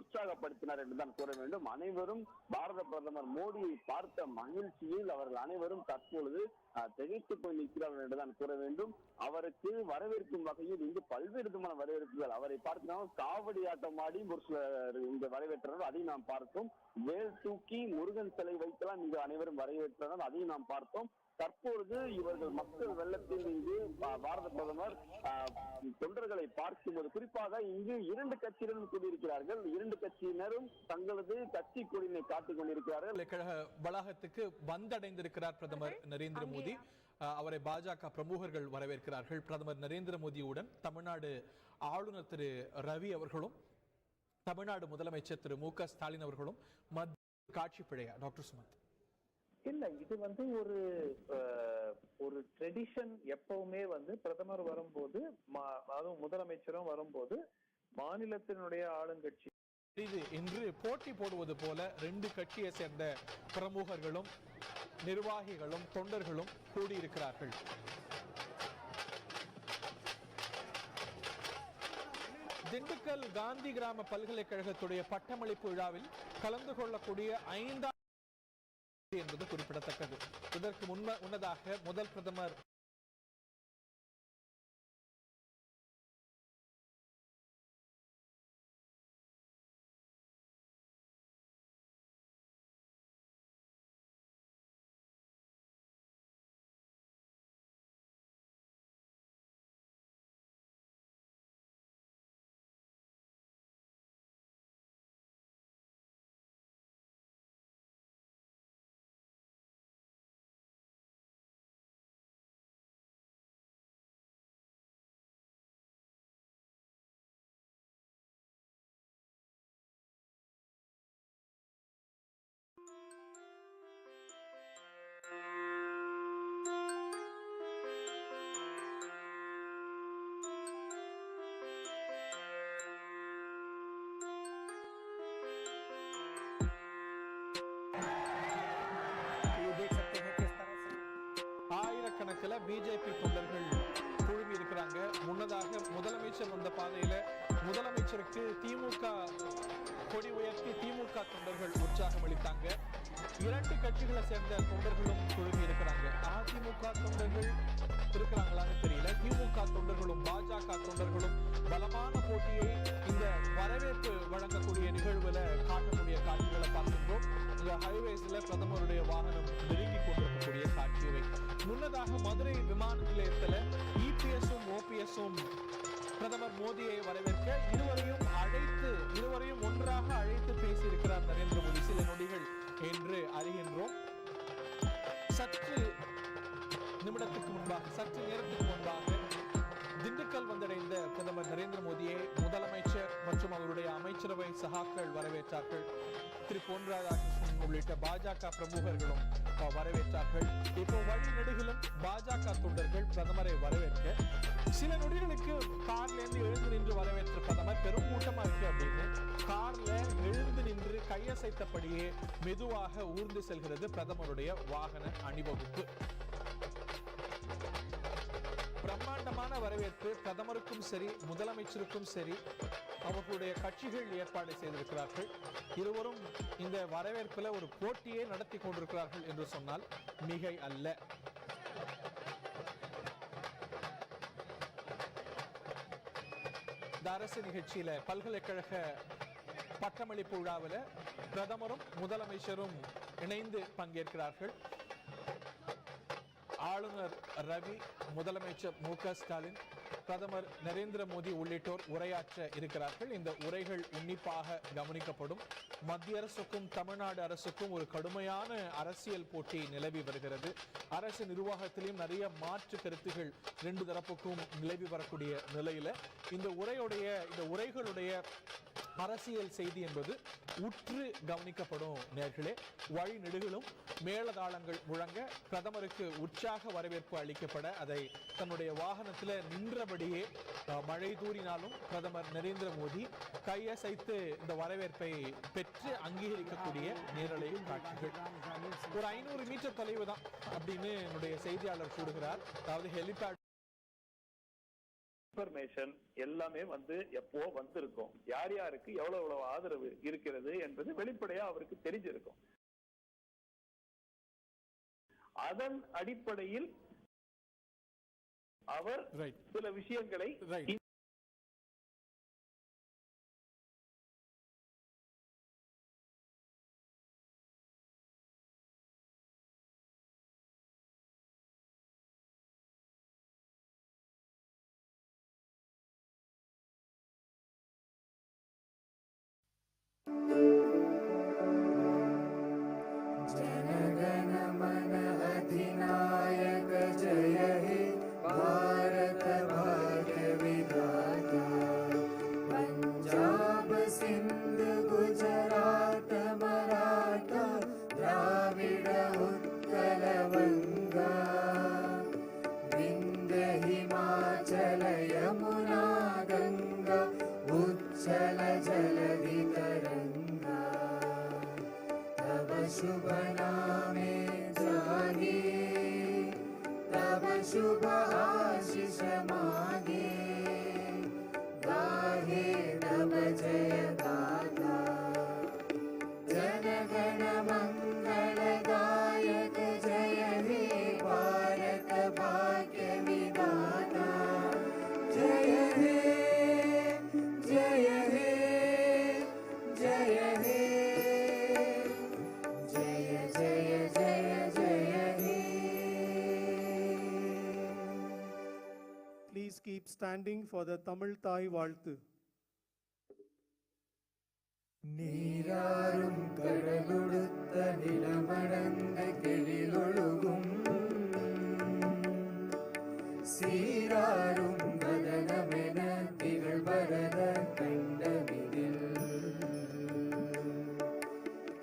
உற்சாகப்படுத்தினார் என்றுதான் கூற வேண்டும். அனைவரும் பாரத பிரதமர் மோடியை பார்த்த மகிழ்ச்சியில் அவர்கள் அனைவரும் தற்பொழுது திகைத்து போய் நிற்கிறார்கள் என்றுதான் கூற வேண்டும். அவருக்கு வரவேற்கும் வகையில் இங்கு பல்வேறு விதமான வரவேற்புகள். அவரை பார்க்கிறோம், காவடி ஆட்டம் ஆடி ஒரு சிலர் இங்கு வரவேற்றனர், அதையும் நாம் பார்த்தோம். வேல் தூக்கி முருகன் சிலை வைத்தெல்லாம் இங்கு அனைவரும் வரவேற்றனர், அதையும் நாம் பார்த்தோம். தற்பொழுது இவர்கள் மக்கள் வெள்ளத்தில் இங்கு பாரத பிரதமர் தொண்டர்களை பார்க்கும்போது, குறிப்பாக இங்கு 2 கட்சியினரும் கூடியிருக்கிறார்கள். 2 கட்சியினரும் தங்களது கட்சி கொடியினை காட்டிக் கொண்டிருக்கிறார்கள். கழக வளாகத்துக்கு வந்தடைந்திருக்கிறார் பிரதமர் நரேந்திர மோடி. அவரை பாஜக பிரமுகர்கள் வரவேற்கிறார்கள். பிரதமர் நரேந்திர மோடியுடன் தமிழ்நாடு ஆளுநர் திரு ரவி அவர்களும் தமிழ்நாடு முதலமைச்சர் திரு மு.க. ஸ்டாலின் அவர்களும் மத்திய காட்சி பிழையா டாக்டர் சுமந்த்? இல்ல, இது ஒரு ட்ரெடிஷன். எப்பவுமே பிரதமர் வரும்போது, அதுவும் முதலமைச்சரும் வரும்போது மாநிலத்தினுடைய ஆளுங்கட்சி இன்று போட்டி போடுவது போல 2 கட்சியை சேர்ந்த பிரமுகர்களும் நிர்வாகிகளும் தொண்டர்களும் கூடியிருக்கிறார்கள். திண்டுக்கல் காந்தி கிராம பல்கலைக்கழகத்துடைய பட்டமளிப்பு விழாவில் கலந்து கொள்ளக்கூடிய 5 என்பது குறிப்பிடத்தக்கது. இதற்கு முன்னதாக முதல் பிரதமர் ஆயிரக்கணக்கில் பிஜேபி தொண்டர்கள் குழுமி இருக்கிறாங்க. முன்னதாக முதலமைச்சர் வந்த பாதையில முதலமைச்சருக்கு திமுக கொடி உயர்த்தி திமுக தொண்டர்கள் உற்சாகம் அளித்தாங்க. 2 கட்சிகளை சேர்ந்த தொண்டர்களும் குழுமி இருக்கிறாங்க. அதிமுக தொண்டர்கள் இருக்கிறாங்களான்னு தெரியல. திமுக தொண்டர்களும் பாஜக தொண்டர்களும் பலமான போட்டியை இந்த வரவேற்பு வழங்கக்கூடிய நிகழ்வுல காட்டக்கூடிய காட்சிகளை பார்க்கின்றோம். இந்த ஹைவேஸ்ல பிரதமருடைய வாகனம் நெருங்கி கொண்டிருக்கக்கூடிய காட்சியை முன்னதாக மதுரை விமான நிலையத்தில் இபிஎஸும் ஓபிஎஸும் பிரதமர் மோடியை வரவேற்க இருவரையும் ஒன்றாக அழைத்து பேசியிருக்கிறார் நரேந்திர மோடி. சில நொடிகள் என்று அறிகின்றோம். சற்று நேரத்துக்கு முன்பாக திண்டுக்கல் வந்தடைந்த பிரதமர் நரேந்திர மோடியை முதலமைச்சர் மற்றும் அவருடைய அமைச்சரவை சகாக்கள் வரவேற்றார்கள். திரு பொன் ராதாகிருஷ்ணன் உள்ளிட்ட பாஜக பிரமுகர்களும் வரவேற்றார்கள். இப்போ வழி நெடுகிலும் பாஜக தொண்டர்கள் பிரதமரை வரவேற்க சில நொடிகளுக்கு கார்ல இருந்து எழுந்து நின்று வரவேற்ற பிரதமர் பெரும் கூட்டமா இருக்கு அப்படின்னு கார்ல எழுந்து நின்று கையசைத்தபடியே மெதுவாக ஊர்ந்து செல்கிறது பிரதமருடைய வாகன அணிவகுப்பு. பிரம்மாண்டமான வரவேற்பு பிரதமருக்கும் சரி முதலமைச்சருக்கும் சரி அவர்களுடைய கட்சிகள் ஏற்பாடு செய்திருக்கிறார்கள். இருவரும் இந்த வரவேற்பில் ஒரு போட்டியை நடத்தி கொண்டிருக்கிறார்கள் என்று சொன்னால் மிகை அல்ல. இந்த அரசு நிகழ்ச்சியில பல்கலைக்கழக பட்டமளிப்பு விழாவில் பிரதமரும் முதலமைச்சரும் இணைந்து பங்கேற்கிறார்கள். ஆளுநர் ரவி, முதலமைச்சர் மு.க. ஸ்டாலின், பிரதமர் நரேந்திர மோடி உள்ளிட்டோர் உரையாற்ற இருக்கிறார்கள். இந்த உரைகள் உன்னிப்பாக கவனிக்கப்படும். மத்திய அரசுக்கும் தமிழ்நாடு அரசுக்கும் ஒரு கடுமையான அரசியல் போட்டி நிலவி வருகிறது. அரசு நிர்வாகத்திலும் நிறைய மாற்று கருத்துகள் 2 தரப்புக்கும் நிலவி வரக்கூடிய நிலையில இந்த உரைகளுடைய அரசியல் செய்தி என்பது உற்று கவனிக்கப்படும். நேர்களே, வழி நெடுகிலும் மேளதாளங்கள் முழங்க பிரதமருக்கு உற்சாக வரவேற்பு அளிக்கப்பட அதை தன்னுடைய வாகனத்தில் நின்றபடியே மழை தூறினாலும் பிரதமர் நரேந்திர மோடி கையசைத்து இந்த வரவேற்பை பெற்று அங்கீகரிக்கக்கூடிய நேரலையும் காட்சிகள். ஒரு 500 மீட்டர் தொலைவு தான் அப்படின்னு என்னுடைய செய்தியாளர் கூறுகிறார். அதாவது ஹெலிபேட் இன்ஃபர்மேஷன் எல்லாமே எப்போ வந்திருக்கும், யார் யாருக்கு எவ்வளவு ஆதரவு இருக்கிறது என்பது வெளிப்படையா அவருக்கு தெரிஞ்சிருக்கும். அதன் அடிப்படையில் அவர் சில விஷயங்களை जनगण मन अधिनायक जय हे भारत भाग्य विधाता पंजाब सिंध गुजरात मराठा द्राविड उत्कल बंगा विंध्य हिमाचल यमुना गंगा उच्चल जलधि तरंगा तब शुभ नामे जागे तब शुभ आशीष मागे गाहे तब जय गाथा जनगण मंगलदायक जय हे भारत भाग्य विधाता जय हे जय हे जय हे Please keep standing for the Tamil Thai Valthu. நீராறும் கடலுடுத்த நிலமடந்த கெழிலொழுகும் சீராறும் வதனமென திகழ்பரத கண்டமிதில்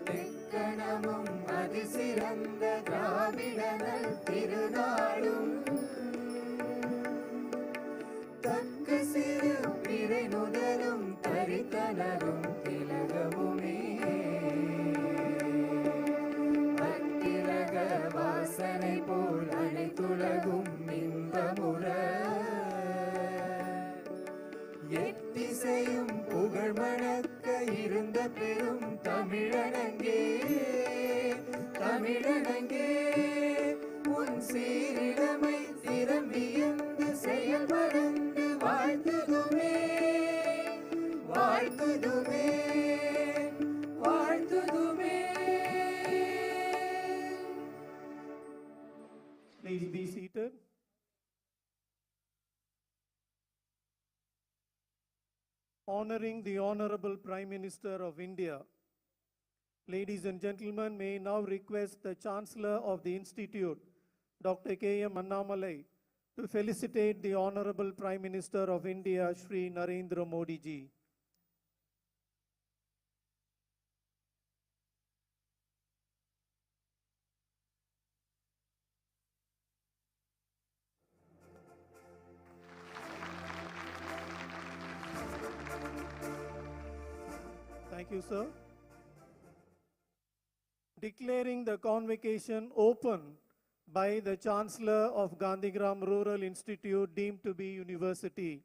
தெக்கணமும் அதிசிறந்த திராவிடனல் திருநாளும் தக்க சிறு பிறை நுதலும் தரித்தனரும் திலகமுமே அத்திலக வாசனை போல் அனைத்துலகும் இன்பமுற எத்திசையும் புகழ் மணக்க இருந்த பெரும் தமிழனங்கே தமிழனங்கே உன் சீரிடமை திறம் வியந்து செயல் மறந்து வாழ்த்துதுமே வாழ்த்துதுமே வாழ்த்துதுமே. Please be seated. Honoring the Honorable Prime Minister of India, ladies and gentlemen, may I now request the Chancellor of the Institute, Dr. K.M. Annamalai, to felicitate the Honorable Prime Minister of India, Shri Narendra Modi ji. Thank you, sir. Declaring the convocation open by the Chancellor of Gandhigram Rural Institute deemed to be university.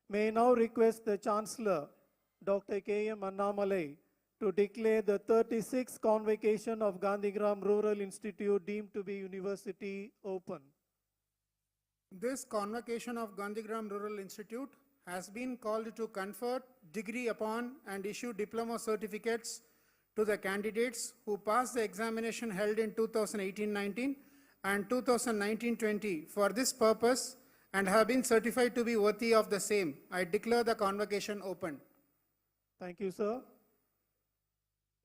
May I now request the Chancellor, Dr. K.M. Annamalai, to declare the 36th convocation of Gandhigram Rural Institute deemed to be university open. This convocation of Gandhigram Rural Institute has been called to confer degree upon and issue diploma certificates to the candidates who passed the examination held in 2018-19 and 2019-20 for this purpose and have been certified to be worthy of the same. I declare the convocation open. Thank you, sir.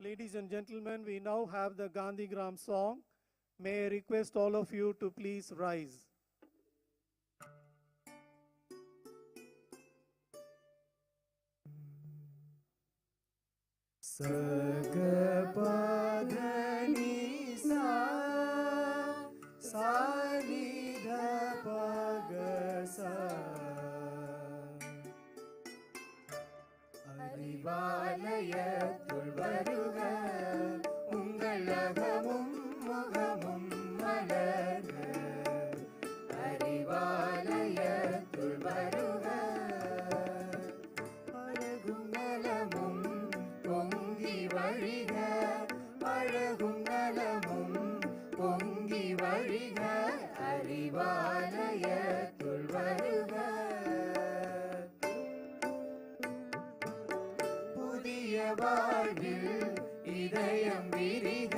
Ladies and gentlemen, we now have the Gandhigram song. May I request all of you to please rise. Sagapadani sa salidha pagasa அறிவாலயத்துள் வருக உங்கள் அகமும் முகமும் மலர்க அறிவாலயத்துள் வருக வாழ்வில் இதயம் விரிக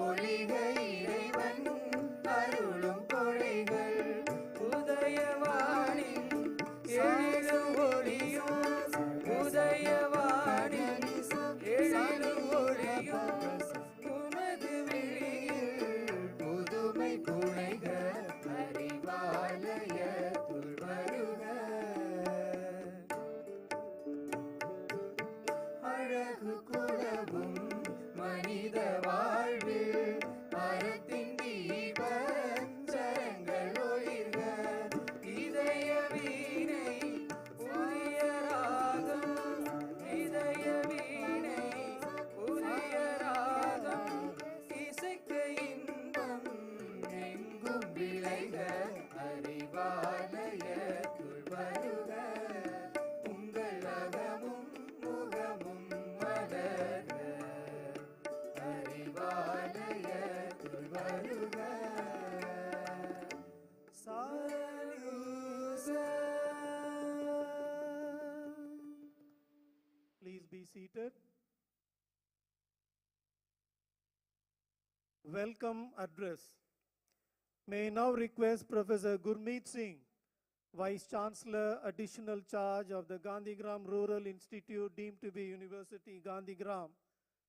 ஒளிக இறைவன் அருளும் கொடைகள் உதயவானின் எழிலும் ஒளியும் உதயவானின் எழிலும் ஒளியும் உமது விழியில் புதுமை குழைக அறிவாலயத்துள் வருக அழகு குலவும் மனித வாழ்வில் அறத்தின் தீபச்சரங்கள் ஒளிர்க இதய வீணை புதிய ராகம் இதய வீணை புதிய ராகம் இசைக்க இன்பம் எங்கும் விளைக அறிவாலயத்துள் வருக உங்கள் அகமும் முகமும் மலர்க அறிவாலயத்துள் வருக Please be seated. Welcome address. May I now request Professor Gurmeet Singh, Vice Chancellor, Additional Charge of the Gandhigram Rural Institute deemed to be University Gandhigram,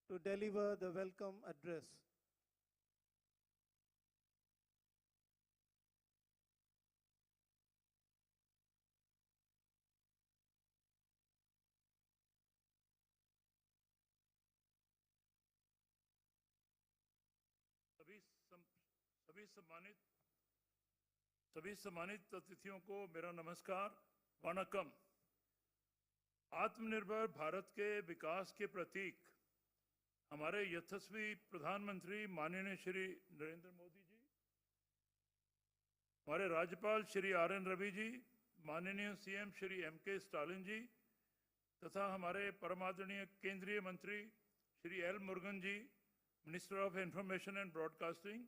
to deliver the welcome address. सभी सम्मानित अतिथियों को मेरा नमस्कार वणक्कम। आत्मनिर्भर भारत के विकास के प्रतीक हमारे यशस्वी प्रधानमंत्री माननीय श्री नरेंद्र मोदी जी, हमारे राज्यपाल श्री RN रवि जी, माननीय CM श्री MK स्टालिन जी तथा हमारे परमादरणीय केंद्रीय मंत्री Shri L Murugan ji, minister of information and broadcasting,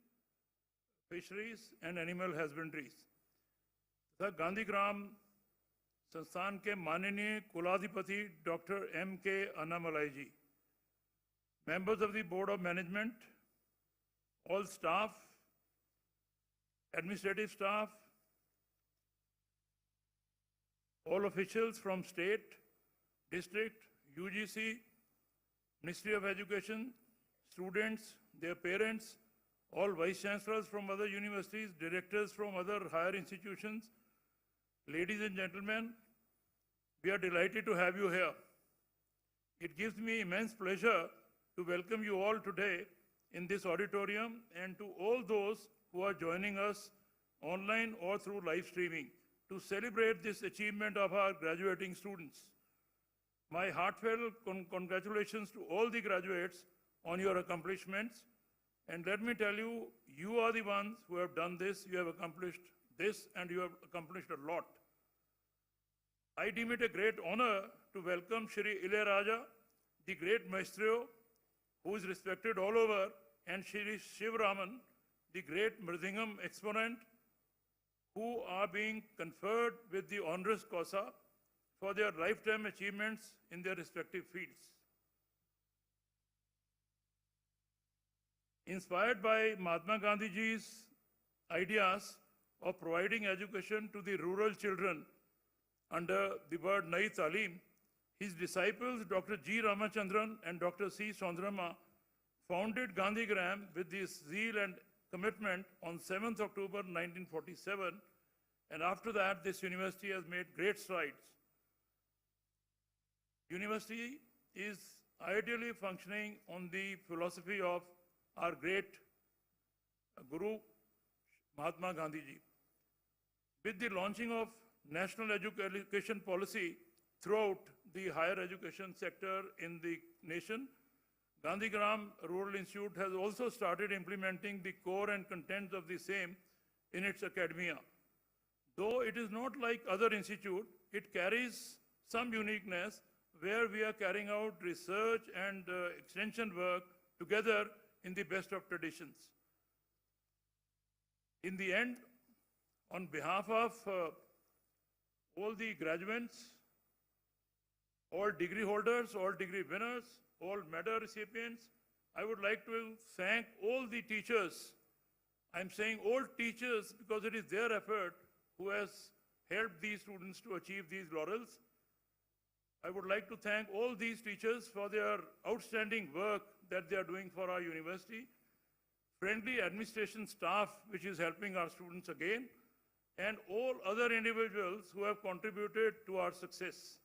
fisheries and animal husbandries तथा गांधीग्राम संस्थान के माननीय कुलाधिपति doctor MK Annamalai ji, members of the board of management, all staff, administrative staff, all officials from state, district, UGC, Ministry of Education, students, their parents, all vice chancellors from other universities, directors from other higher institutions, ladies and gentlemen, we are delighted to have you here. It gives me immense pleasure to welcome you all today in this auditorium and to all those who are joining us online or through live streaming to celebrate this achievement of our graduating students. My heartfelt congratulations to all the graduates on your accomplishments. And let me tell you, you are the ones who have done this, you have accomplished this, and you have accomplished a lot. I deem it a great honor to welcome Shri Ilayaraja, the great maestro, who is respected all over, and Shri Shivraman, the great Mridangam exponent, who are being conferred with the honoris causa for their lifetime achievements in their respective fields. Inspired by Mahatma Gandhiji's ideas of providing education to the rural children under the word Nai Talim, his disciples Dr. G. Ramachandran and Dr. C. Sondrama founded Gandhigram with this zeal and commitment on 7th October 1947, and after that this university has made great strides. University is ideally functioning on the philosophy of our great Guru Mahatma Gandhi ji. With the launching of national education policy throughout the higher education sector in the nation, Gandhigram Rural Institute has also started implementing the core and contents of the same in its academia. Though it is not like other institutes, it carries some uniqueness where we are carrying out research and extension work together in the best of traditions. In the end, on behalf of all the graduates all degree holders, all degree winners, all medal recipients. I would like to thank all the teachers. I'm saying all teachers because it is their effort who has helped these students to achieve these laurels. I would like to thank all these teachers for their outstanding work that they are doing for our university, friendly administration staff which is helping our students again, and all other individuals who have contributed to our success.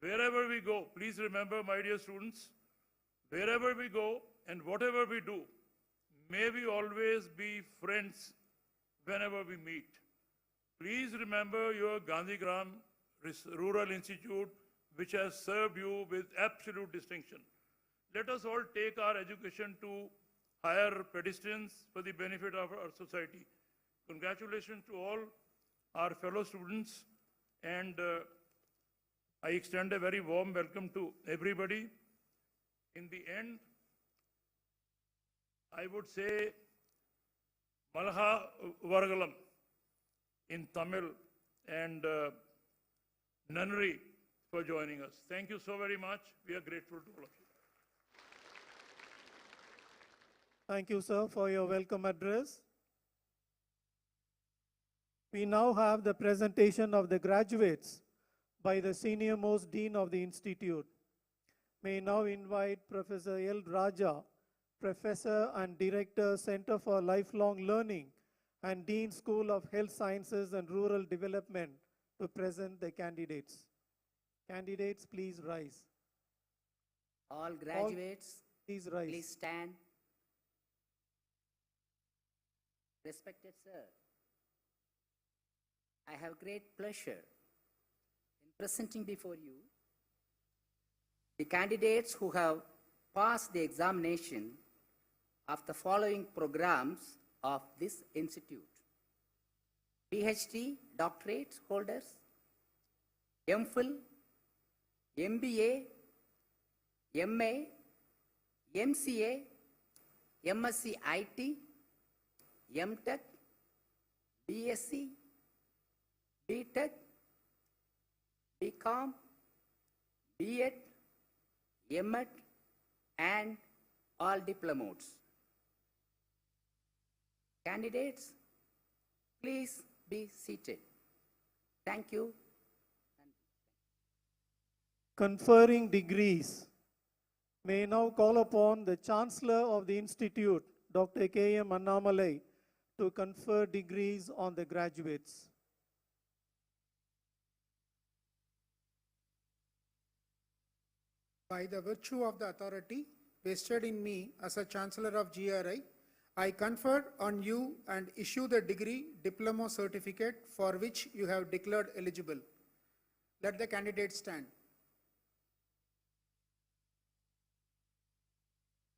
Wherever we go, please remember, my dear students, wherever we go and whatever we do, may we always be friends whenever we meet. Please remember your Gandhigram Rural Institute, which has served you with absolute distinction. Let us all take our education to higher pedestals for the benefit of our society. Congratulations to all our fellow students, and I extend a very warm welcome to everybody. In the end, I would say Malaha Vargalam in Tamil, and Nunnery for joining us. Thank you so very much. We are grateful to all of you. Thank you, sir, for your welcome address. We now have the presentation of the graduates by the senior most dean of the institute. May now invite Professor L. Raja, Professor and Director, Center for Lifelong Learning and Dean School of Health Sciences and Rural Development, to present the candidates. Candidates, please rise. All graduates, Please rise. please stand. Respected sir, I have great pleasure in presenting before you the candidates who have passed the examination of the following programs of this institute: PhD doctorate holders, MPhil, MBA, MA, MCA, MSc IT, MTech, BSc, BTech, BCom, BEd, MEd, and all diplomas. Candidates, please be seated. Thank you. Conferring degrees. May now call upon the Chancellor of the Institute, Dr. K.M. Annamalai, to confer degrees on the graduates. By the virtue of the authority vested in me as a Chancellor of GRI, I confer on you and issue the degree diploma certificate for which you have declared eligible. Let the candidates stand.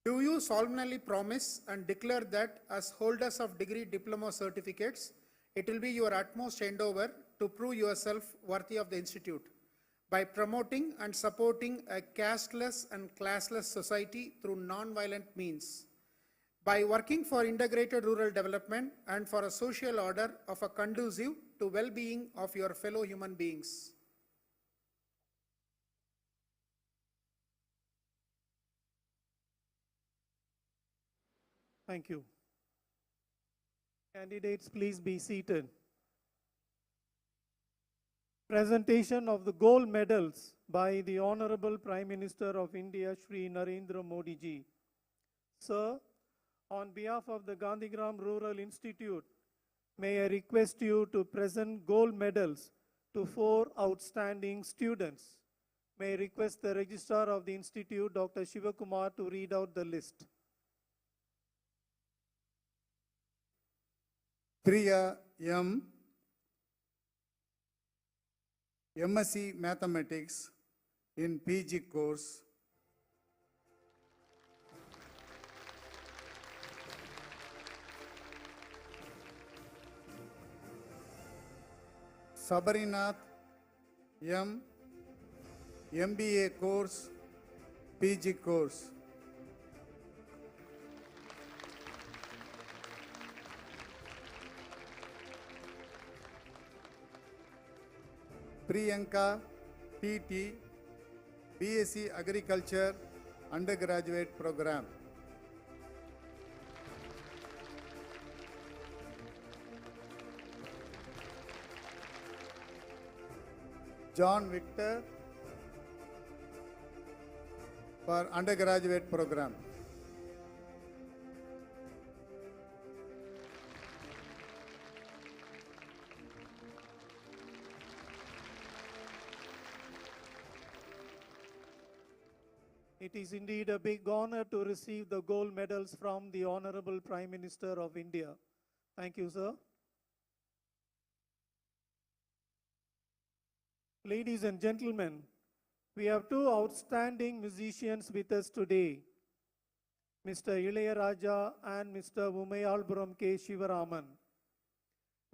Do you solemnly promise and declare that as holders of degree diploma certificates, it will be your utmost endeavor to prove yourself worthy of the institute by promoting and supporting a casteless and classless society through non-violent means, by working for integrated rural development and for a social order of a conducive to well-being of your fellow human beings? Thank you. Candidates, please be seated. Presentation of the gold medals by the Honorable Prime Minister of India, Shri Narendra Modi ji. Sir, on behalf of the Gandhigram Rural Institute, may I request you to present gold medals to 4 outstanding students. May I request the Registrar of the Institute, Dr. Shivakumar, to read out the list. Priya M. MSc Mathematics in PG course. Sabarinath M. MBA course, PG course. Priyanka PT BSc Agriculture undergraduate program. John Victor for undergraduate program. It is indeed a big honor to receive the gold medals from the Honorable Prime Minister of India. Thank you, sir. Ladies and gentlemen, we have two outstanding musicians with us today, Mr. Ilayaraja and Mr. Umayalpuram K. Shivaraman.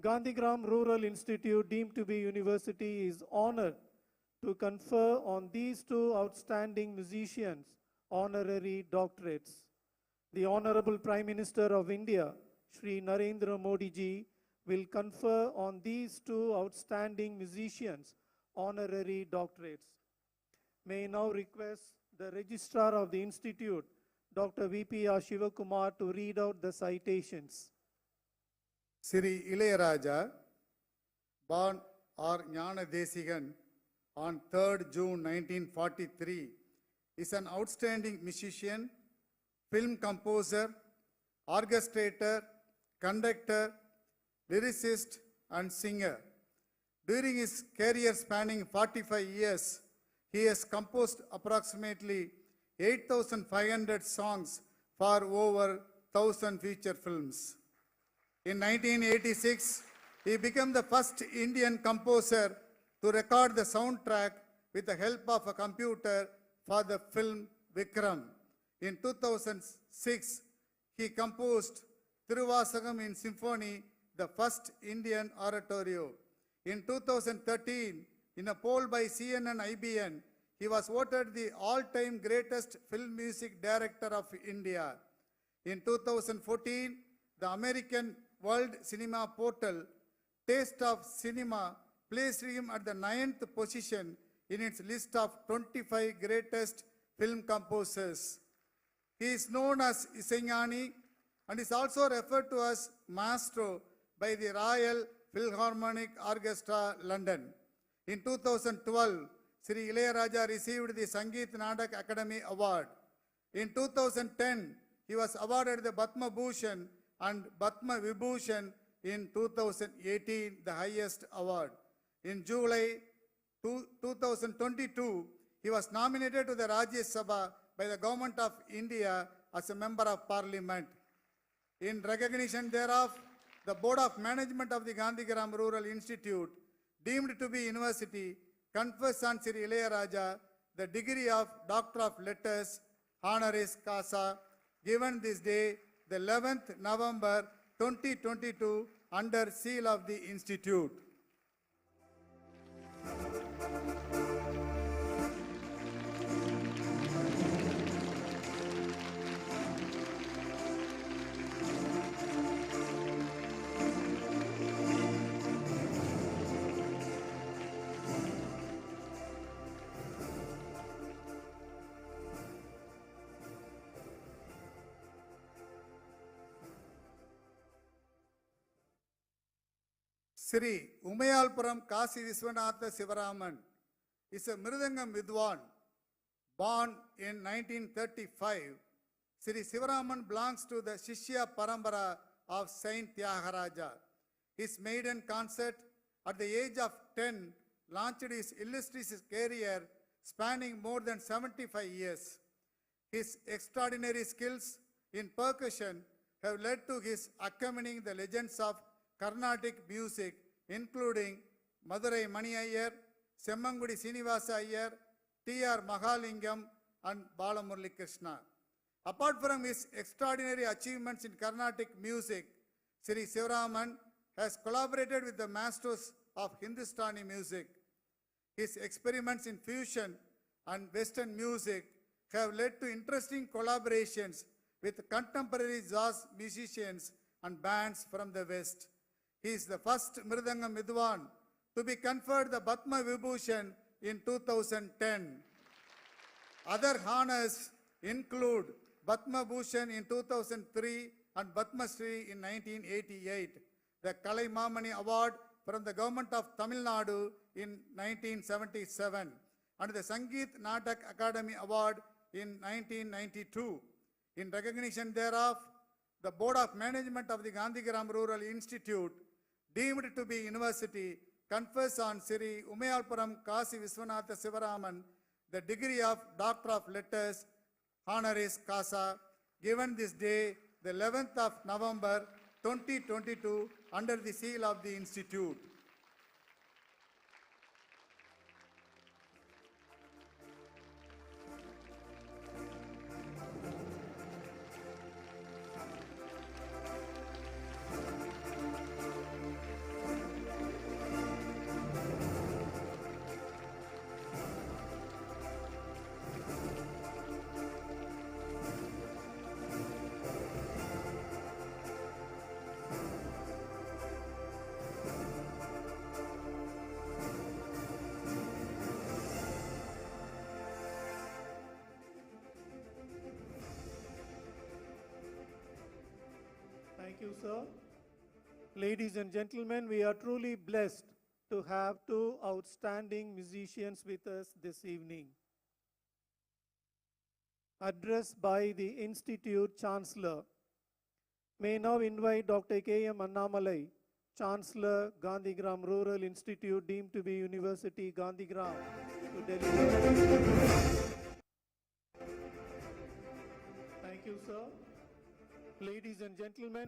Gandhigram Rural Institute, deemed to be university, is honored to confer on these two outstanding musicians honorary doctorates. The Honorable Prime Minister of India, Shri Narendra Modi ji, will confer on these two outstanding musicians honorary doctorates. May I now request the Registrar of the Institute, Dr. V.P.R. Shivakumar, to read out the citations. Sri Ilayaraja, born or Jnana Desigan on 3rd June 1943, is an outstanding musician, film composer, orchestrator, conductor, lyricist, and singer. During his career spanning 45 years, he has composed approximately 8,500 songs for over 1,000 feature films. In 1986, he became the first Indian composer to record the soundtrack with the help of a computer for the film Vikram. In 2006, he composed Thiruvasagam in Symphony, the first Indian oratorio. In 2013, in a poll by CNN IBN, he was voted the all-time greatest film music director of India. In 2014, the American World Cinema Portal Taste of Cinema placed him at the 9th position in its list of 25 greatest film composers. He is known as Isaignani and is also referred to as Maestro by the Royal Philharmonic Orchestra, London. In 2012, Sri Ilayaraja received the Sangeet Nadak Academy Award. In 2010, he was awarded the Padma Bhushan and Padma Vibhushan in 2018, the highest award. In July 2022, he was nominated to the Rajya Sabha by the Government of India as a Member of Parliament. In recognition thereof, the Board of Management of the Gandhigram Rural Institute, deemed to be university, confers on Sri Ilayaraja the degree of Doctor of Letters, honoris causa, given this day, the 11th November 2022, under seal of the Institute. Sri Umayalpuram Kasi Viswanatha Sivaraman is a Mridangam Vidwan. Born in 1935, Sri Sivaraman belongs to the Shishya Parambara of Saint Tyagaraja. His maiden concert at the age of 10 launched his illustrious career spanning more than 75 years. His extraordinary skills in percussion have led to his accompanying the legends of Carnatic music, including Madurai Mani Iyer, Semmangudi Srinivasa Iyer, T.R. Mahalingam, and Balamurali Krishna. Apart from his extraordinary achievements in Carnatic music, Sri Sivaraman has collaborated with the masters of Hindustani music. His experiments in fusion and Western music have led to interesting collaborations with contemporary jazz musicians and bands from the West. He is the first Mridangam Vidwan to be conferred the Padma Vibhushan in 2010. Other honors include Padma Bhushan in 2003 and Padma Shri in 1988, the Kalaimamani Award from the government of TamilNadu in 1977, and the Sangeet Natak Academy Award in 1992. In recognition thereof, the Board of Management of the Gandhigram Rural Institute, deemed to be university, confers on Sri Umayalpuram Kasi Viswanatha Sivaraman the degree of Doctor of Letters, honoris causa, given this day, the 11th of November 2022, under the seal of the Institute. Thank you, sir. Ladies and gentlemen, we are truly blessed to have two outstanding musicians with us this evening. Address by the Institute Chancellor. May now invite Dr. K.M. Annamalai, Chancellor, Gandhigram Rural Institute, deemed to be University, Gandhigram, to deliver. Thank you, sir. Ladies and gentlemen,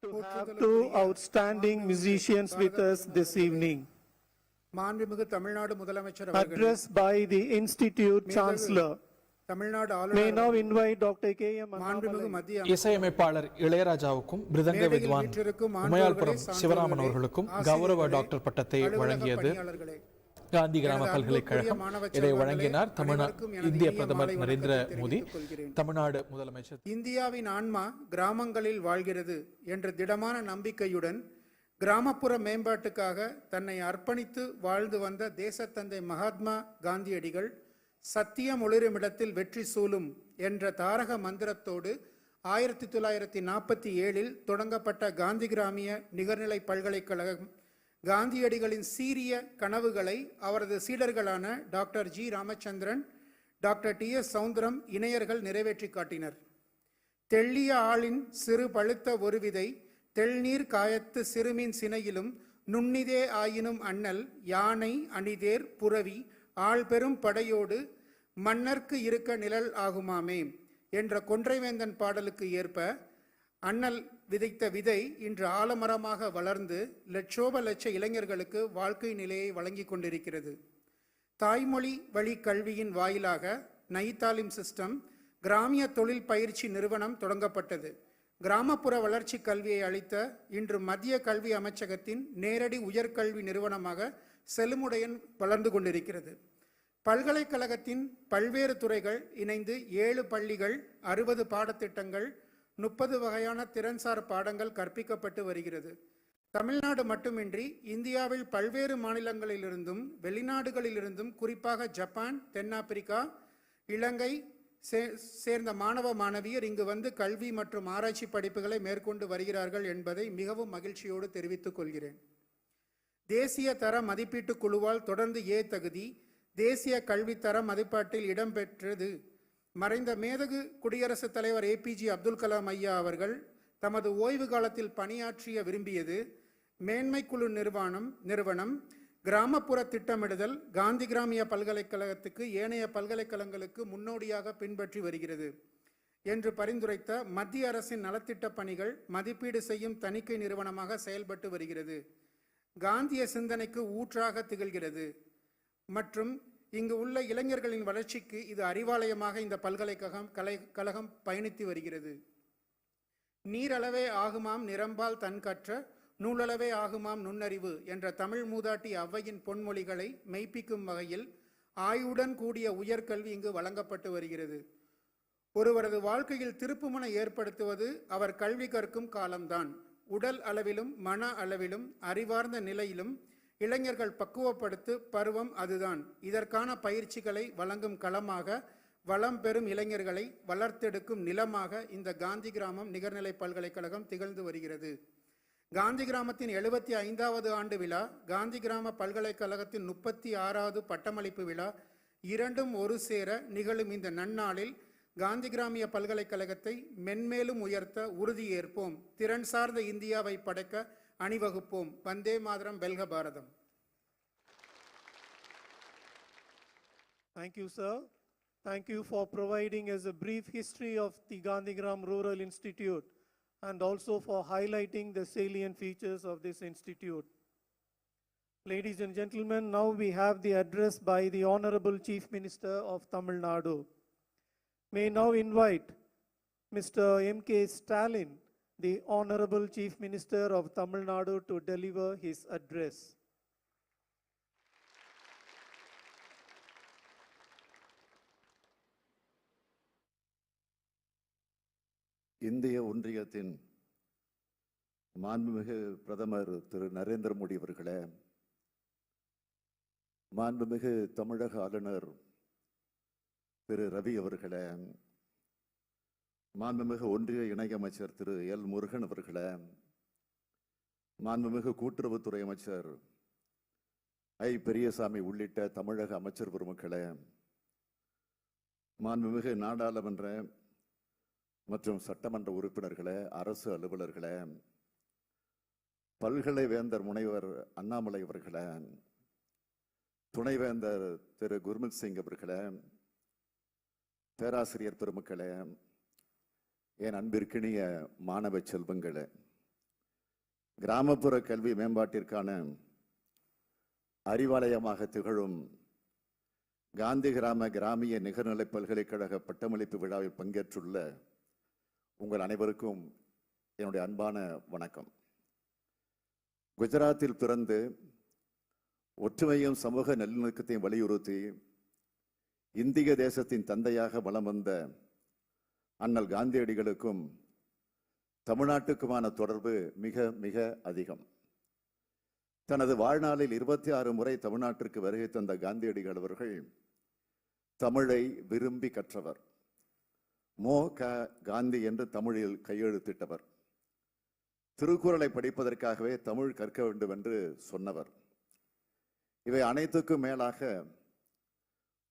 to have two outstanding musicians with us this evening. மாண்புமிகு தமிழ்நாடு முதலமைச்சர் அவர்களே, Address by the Institute Chancellor. Tamil Nadu May ஆளுநர் now invite Dr. K.M. மாண்புமிகு Annamalai. மத்திய இசையமைப்பாளர் இளையராஜாவுக்கும் மிருதங்க வித்வான் உமையால்புரம் சிவராமன் அவர்களுக்கும் கௌரவ டாக்டர் பட்டத்தை வழங்கியது பணியாளர்களே, காந்தி கிராம பல்கலைக்கழகம். இதை வழங்கினார் இந்திய பிரதமர் நரேந்திர மோடி, தமிழ்நாடு முதலமைச்சர். இந்தியாவின் ஆன்மா கிராமங்களில் வாழ்கிறது என்ற திடமான நம்பிக்கையுடன் கிராமப்புற மேம்பாட்டுக்காக தன்னை அர்ப்பணித்து வாழ்ந்து வந்த தேசத்தந்தை மகாத்மா காந்தியடிகள் சத்தியம் ஒளிருமிடத்தில் வெற்றி சூழும் என்ற தாரக மந்திரத்தோடு 1947 தொடங்கப்பட்ட காந்தி கிராமிய நிகர்நிலை பல்கலைக்கழகம் காந்தியடிகளின் சீரிய கனவுகளை அவரது சீடர்களான doctor G Ramachandran, doctor TS. Soundaram இணையர்கள் நிறைவேற்றி காட்டினர். தெள்ளிய ஆளின் சிறு பழுத்த ஒரு விதை, தெள்நீர் காயத்து சிறுமின் சினையிலும் நுண்ணிதே ஆயினும் அண்ணல் யானை அணிதேர் புரவி ஆள்பெரும் படையோடு மன்னர்க்கு இருக்க நிழல் ஆகுமாமே என்ற கொன்றைவேந்தன் பாடலுக்கு ஏற்ப அண்ணல் விதைத்த விதை இன்று ஆலமரமாக வளர்ந்து லட்சோப லட்ச இளைஞர்களுக்கு வாழ்க்கை நிலையை வழங்கி கொண்டிருக்கிறது. தாய்மொழி வழி கல்வியின் வாயிலாக நைதாலிம் சிஸ்டம் கிராமிய தொழில் பயிற்சி நிறுவனம் தொடங்கப்பட்டது. கிராமப்புற வளர்ச்சி கல்வியை அளித்த இன்று மத்திய கல்வி அமைச்சகத்தின் நேரடி உயர்கல்வி நிறுவனமாக செழுமுடையன் வளர்ந்து கொண்டிருக்கிறது. பல்கலைக்கழகத்தின் பல்வேறு துறைகள் இணைந்து 7 பள்ளிகள், 60 பாடத்திட்டங்கள், 30 வகையான திறன்சார் பாடங்கள் கற்பிக்கப்பட்டு வருகிறது. தமிழ்நாடு மட்டுமின்றி இந்தியாவில் பல்வேறு மாநிலங்களிலிருந்தும் வெளிநாடுகளிலிருந்தும் குறிப்பாக ஜப்பான், தென்னாப்பிரிக்கா, இலங்கை சேர்ந்த மாணவ மாணவியர் இங்கு வந்து கல்வி மற்றும் ஆராய்ச்சி படிப்புகளை மேற்கொண்டு வருகிறார்கள் என்பதை மிகவும் மகிழ்ச்சியோடு தெரிவித்துக் கொள்கிறேன். தேசிய தர மதிப்பீட்டு குழுவால் தொடர்ந்து ஏ தகுதி தேசிய கல்வி தர மதிப்பாட்டில் இடம்பெற்றது. மறைந்த மேதகு குடியரசுத் தலைவர் ஏபிஜே அப்துல் கலாம் ஐயா அவர்கள் தமது ஓய்வு காலத்தில் பணியாற்றிய விரும்பியது மேன்மை குழு நிறுவனம் கிராமப்புற திட்டமிடுதல் காந்தி கிராமிய பல்கலைக்கழகத்துக்கு ஏனைய பல்கலைக்கழகங்களுக்கு முன்னோடியாக பின்பற்றி வருகிறது என்று பரிந்துரைத்த மத்திய அரசின் நலத்திட்ட பணிகள் மதிப்பீடு செய்யும் தணிக்கை நிறுவனமாக செயல்பட்டு வருகிறது. காந்திய சிந்தனைக்கு ஊற்றாக திகழ்கிறது மற்றும் இங்கு உள்ள இளைஞர்களின் வளர்ச்சிக்கு இது அறிவாலயமாக இந்த பல்கலைக்கழகம் பயணித்து வருகிறது. நீரளவே ஆகுமாம் நிரம்பால் தன் கற்ற நூலளவே ஆகுமாம் நுண்ணறிவு என்ற தமிழ் மூதாட்டி ஔவையின் பொன்மொழிகளை மெய்ப்பிக்கும் வகையில் ஆயுடன் கூடிய உயர்கல்வி இங்கு வழங்கப்பட்டு வருகிறது. ஒருவரது வாழ்க்கையில் திருப்புமுனை ஏற்படுத்துவது அவர் கல்வி கற்கும் காலம்தான். உடல் அளவிலும் மன அளவிலும் அறிவார்ந்த நிலையிலும் இளைஞர்கள் பக்குவப்படுத்து பருவம் அதுதான். இதற்கான பயிற்சிகளை வழங்கும் களமாக, வளம் பெறும் இளைஞர்களை வளர்த்தெடுக்கும் நிலமாக இந்த காந்தி கிராமம் நிகர்நிலை பல்கலைக்கழகம் திகழ்ந்து வருகிறது. காந்தி கிராமத்தின் 75வது ஆண்டு விழா, காந்தி கிராம பல்கலைக்கழகத்தின் 36வது பட்டமளிப்பு விழா இரண்டும் ஒரு சேர நிகழும் இந்த நன்னாளில் காந்தி கிராமிய பல்கலைக்கழகத்தை மென்மேலும் உயர்த்த உறுதியேற்போம். திறன் சார்ந்த இந்தியாவை படைக்க அணிவகுப்போம். வந்தே மாதரம், வெல்க பாரதம். Thank you, sir. Thank you for providing us a brief history of the Gandhigram Rural Institute and also for highlighting the salient features of this institute. Ladies and gentlemen, now we have the address by the Honorable Chief Minister of Tamil Nadu. May now invite Mr. M.K. Stalian, the Honorable Chief Minister of Tamil Nadu, to deliver his address. இந்திய ஒன்றியத்தின் மாண்புமிகு பிரதமர் திரு நரேந்திர மோடி அவர்களே, மாண்புமிகு தமிழக ஆளுநர் திரு ரவி அவர்களே, மாண்புமிகு ஒன்றிய இணையமைச்சர் திரு எல் முருகன் அவர்களே, மாண்புமிகு கூட்டுறவுத்துறை அமைச்சர் ஐ பெரியசாமி உள்ளிட்ட தமிழக அமைச்சர் பெருமக்களே, மாண்புமிகு நாடாளுமன்ற மற்றும் சட்டமன்ற உறுப்பினர்களே, அரசு அலுவலர்களே, பல்கலை வேந்தர் முனைவர் அண்ணாமலை அவர்களே, துணைவேந்தர் திரு குர்மித் சிங் அவர்களே, பேராசிரியர் பெருமக்களே, என் அன்பிற்கினிய மாணவ செல்வங்களே, கிராமப்புற கல்வி மேம்பாட்டிற்கான அறிவாலயமாக திகழும் காந்தி கிராமிய நிகர்நிலை பல்கலைக்கழக பட்டமளிப்பு விழாவில் பங்கேற்றுள்ள உங்கள் அனைவருக்கும் என்னுடைய அன்பான வணக்கம். குஜராத்தில் பிறந்து ஒற்றுமையும் சமூக நல்லிணக்கத்தையும் வலியுறுத்தி இந்திய தேசத்தின் தந்தையாக வலம் வந்த அண்ணல் காந்தியடிகளுக்கும் தமிழ்நாட்டுக்குமான தொடர்பு மிக மிக அதிகம். தனது வாழ்நாளில் 26 முறை தமிழ்நாட்டிற்கு வருகை தந்த காந்தியடிகள் அவர்கள் தமிழை விரும்பி கற்றவர். காந்தி என்று தமிழில் கையெழுத்திட்டவர். திருக்குறளை படிப்பதற்காகவே தமிழ் கற்க வேண்டும் என்று சொன்னவர். இவை அனைத்துக்கும் மேலாக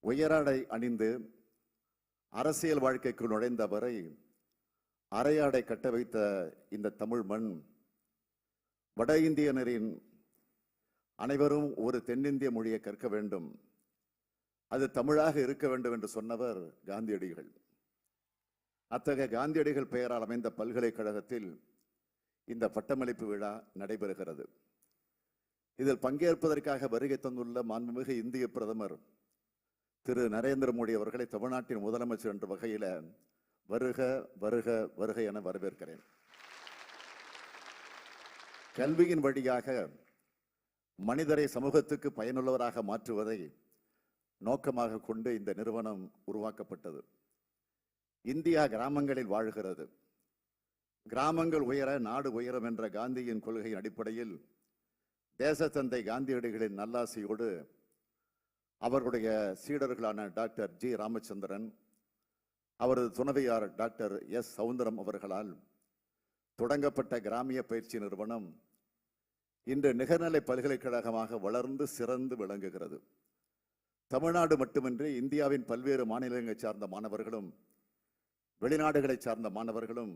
உயராடை அணிந்து அரசியல் வாழ்க்கைக்குள் நுழைந்தவரை அரையாடை கட்ட வைத்த இந்த தமிழ் மண், வட இந்தியனரின் அனைவரும் ஒரு தென்னிந்திய மொழியை கற்க வேண்டும், அது தமிழாக இருக்க வேண்டும் என்று சொன்னவர் காந்தியடிகள். அத்தகைய காந்தியடிகள் பெயரால் அமைந்த பல்கலைக்கழகத்தில் இந்த பட்டமளிப்பு விழா நடைபெறுகிறது. இதில் பங்கேற்பதற்காக வருகை தந்துள்ள மாண்புமிகு இந்திய பிரதமர் திரு நரேந்திர மோடி அவர்களை தமிழ்நாட்டின் முதலமைச்சர் என்ற வகையில் வருக வருக வருக என வரவேற்கிறேன். கல்வியின் வழியாக மனிதரை சமூகத்துக்கு பயனுள்ளவராக மாற்றுவதை நோக்கமாக கொண்டு இந்த நிறுவனம் உருவாக்கப்பட்டது. இந்தியா கிராமங்களில் வாழ்கிறது. கிராமங்கள் உயர நாடு உயரும் என்ற காந்தியின் கொள்கையின் அடிப்படையில் தேசத்தந்தை காந்தியடிகளின் நல்லாசியோடு அவர்களுடைய சீடர்களான டாக்டர் ஜி ராமச்சந்திரன், அவரது துணைவியார் டாக்டர் எஸ் சவுந்தரம் அவர்களால் தொடங்கப்பட்ட கிராமிய பயிற்சி நிறுவனம் இன்று நிகர்நிலை பல்கலைக்கழகமாக வளர்ந்து சிறந்து விளங்குகிறது. தமிழ்நாடு மட்டுமின்றி இந்தியாவின் பல்வேறு மாநிலங்களை சார்ந்த மாணவர்களும் வெளிநாடுகளை சார்ந்த மாணவர்களும்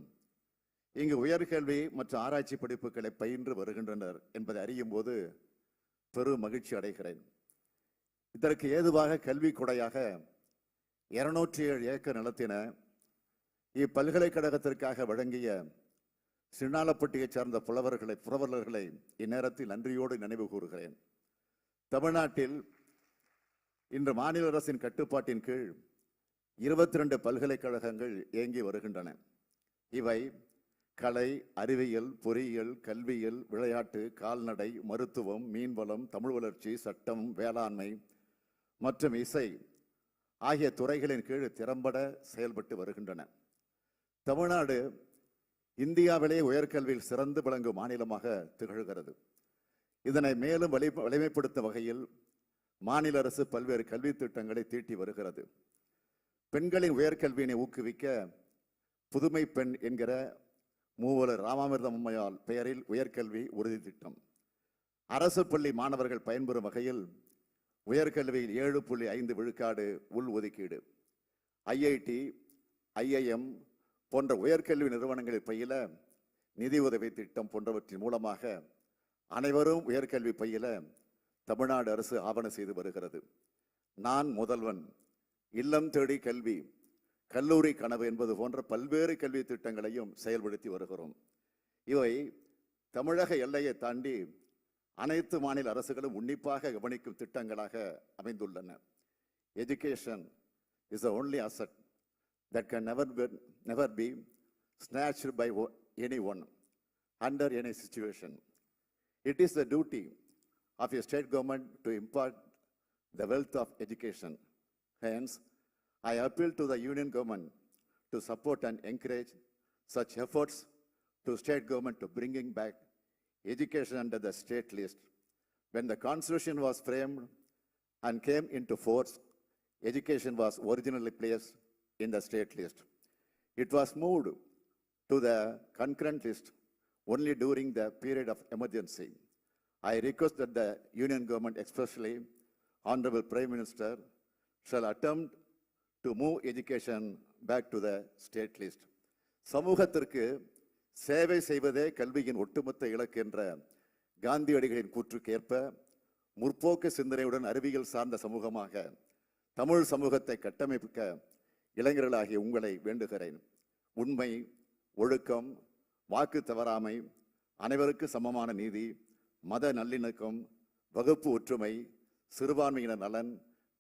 இங்கு உயர்கல்வி மற்றும் ஆராய்ச்சி படிப்புகளை பயின்று வருகின்றனர் என்பதை அறியும் போது பெரும் மகிழ்ச்சி அடைகிறேன். இதற்கு ஏதுவாக கல்வி கொடையாக 207 ஏக்கர் நிலத்தின இப்பல்கலைக்கழகத்திற்காக வழங்கிய சின்னாலப்பட்டியைச் சார்ந்த புரவலர்களை இந்நேரத்தில் நன்றியோடு நினைவு கூறுகிறேன். தமிழ்நாட்டில் இன்று மாநில அரசின் கட்டுப்பாட்டின் கீழ் 22 பல்கலைக்கழகங்கள் இயங்கி வருகின்றன. இவை கலை, அறிவியல், பொறியியல், கல்வியியல், விளையாட்டு, கால்நடை, மருத்துவம், மீன்வளம், தமிழ் வளர்ச்சி, சட்டம், வேளாண்மை மற்றும் இசை ஆகிய துறைகளின் கீழ் திறம்பட செயல்பட்டு வருகின்றன. தமிழ்நாடு இந்தியாவிலே உயர்கல்வியில் சிறந்து விளங்கும் மாநிலமாக திகழ்கிறது. இதனை மேலும் வலிமைப்படுத்தும் வகையில் மாநில அரசு பல்வேறு கல்வி திட்டங்களை தீட்டி வருகிறது. பெண்களின் உயர்கல்வியினை ஊக்குவிக்க புதுமை பெண் என்கிற மூவலர் ராமாமிர்தம் அம்மையால் பெயரில் உயர்கல்வி உறுதி திட்டம், அரசு பள்ளி மாணவர்கள் பயன்பெறும் வகையில் உயர்கல்வியில் 7.5 விழுக்காடு உள் ஒதுக்கீடு, IIT, IIM போன்ற உயர்கல்வி நிறுவனங்களில் பயில நிதி உதவி திட்டம் போன்றவற்றின் மூலமாக அனைவரும் உயர்கல்வி பயில தமிழ்நாடு அரசு ஆவணம் செய்து வருகிறது. நான் முதல்வன், இல்லம் தேடி கல்வி, கல்லூரி கனவு என்பது போன்ற பல்வேறு கல்வி திட்டங்களையும் செயல்படுத்தி வருகிறோம். இவை தமிழக எல்லையை தாண்டி அனைத்து மாநில அரசுகளும் உன்னிப்பாக கவனிக்கும் திட்டங்களாக அமைந்துள்ளன. Education is the only asset that can never be snatched by anyone under any situation. It is the duty of a state government to impart the wealth of education. Hence, I appeal to the union government to support and encourage such efforts to state government to bringing back education under the state list. When the constitution was framed and came into force, education was originally placed in the state list. It was moved to the concurrent list only during the period of emergency. I request that the union government, especially Honorable Prime Minister, shall attempt to move education back to the state list. சமூகத்திற்கு சேவை செய்வதே கல்வியின் ஒட்டுமொத்த இலக்கு என்ற காந்தியடிகளின் கூற்றுக்கேற்ப முற்போக்கு சிந்தனையுடன் அறிவியல் சார்ந்த சமூகமாக தமிழ் சமூகத்தை கட்டமைக்க இளைஞர்களாகிய உங்களை வேண்டுகிறேன். உண்மை, ஒழுக்கம், வாக்கு தவறாமை, அனைவருக்கு சமமான நீதி, மத நல்லிணக்கம், வகுப்பு ஒற்றுமை, சிறுபான்மையினர் நலன்,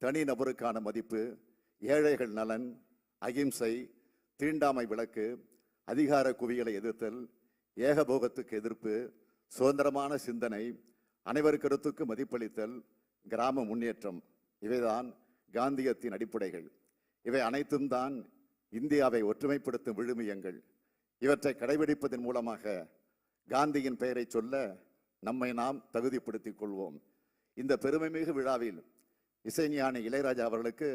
தனி நபருக்கான மதிப்பு, ஏழைகள் நலன், அகிம்சை, தீண்டாமை விலக்கு, அதிகார குவியலை எதிர்த்தல், ஏகபோகத்துக்கு எதிர்ப்பு, சுதந்திரமான சிந்தனை, அனைவர் கருத்துக்கு மதிப்பளித்தல், கிராம முன்னேற்றம், இவைதான் காந்தியத்தின் அடிப்படைகள். இவை அனைத்தும் தான் இந்தியாவை ஒற்றுமைப்படுத்தும் விழுமியங்கள். இவற்றை கடைபிடிப்பதன் மூலமாக காந்தியின் பெயரை சொல்ல நம்மை நாம் தகுதிப்படுத்திக் கொள்வோம். இந்த பெருமைமிகு விழாவில் இசைஞானி இளையராஜா அவர்களுக்கு